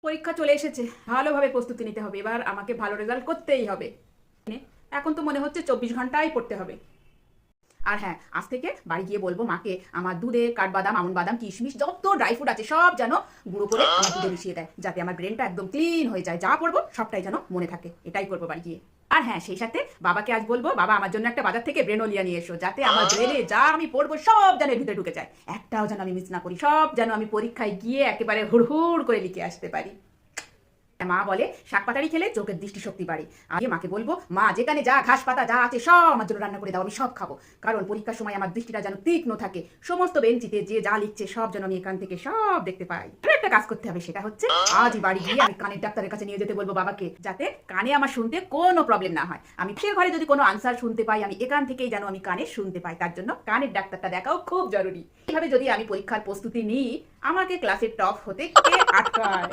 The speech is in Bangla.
পরীক্ষা চলে এসেছে, ভালোভাবে প্রস্তুতি নিতে হবে। এবার আমাকে ভালো রেজাল্ট করতেই হবে। এখন তো মনে হচ্ছে 24 ঘন্টাই পড়তে হবে। আর হ্যাঁ, আজ থেকে বাড়ি গিয়ে বলবো মাকে আমার দুধে কাঠবাদাম, আমন্ড বাদাম, কিশমিশ যত ড্রাই ফ্রুট আছে সব যেন গুঁড়ো করে আমার দুধে মিশিয়ে দেয়, যাতে আমার ব্রেনটা একদম ক্লিন হয়ে যায়। যা পড়বো সবটাই যেন মনে থাকে। এটাই করবো বাড়ি গিয়ে। আর হ্যাঁ, সেই সাথে বাবাকে আজ বলবো, বাবা আমার জন্য একটা বাজার থেকে ব্রেনোলিয়া নিয়ে এসো, যাতে আমার ব্রেনে যা আমি পড়বো সব যেন এর ভিতরে ঢুকে যায়। একটাও যেন আমি মিস না করি, সব যেন আমি পরীক্ষায় গিয়ে একেবারে হুড়হুড় করে লিখে আসতে পারি। মা বলে শাক পাতারি খেলে চোখের দৃষ্টিশক্তি বাড়ে। আমি মাকে বলবো, মা যেখানে যা ঘাস পাতা যা আছে সব আমার জন্য রান্না করে দাও, আমি সব খাবো। কারণ পরীক্ষার সময় আমার দৃষ্টিটা যেন তীক্ষ্ণ থাকে, সমস্ত বেঞ্চিতে যে যা লিখছে সব যেন আমি এখান থেকে সব দেখতে পাই। আর একটা কাজ করতে হবে, সেটা হচ্ছে আজই বাড়ি গিয়ে আমি কানের ডাক্তারের কাছে নিয়ে যেতে বলবো বাবাকে, যাতে কানে আমার শুনতে কোনো প্রবলেম না হয়। আমি ফের ঘরে যদি কোনো আনসার শুনতে পাই, আমি এখান থেকেই যেন আমি কানে শুনতে পাই। তার জন্য কানের ডাক্তারটা দেখাও খুব জরুরি। এইভাবে যদি আমি পরীক্ষার প্রস্তুতি নিই, আমাকে ক্লাসের টপ হতে কে আটকায়?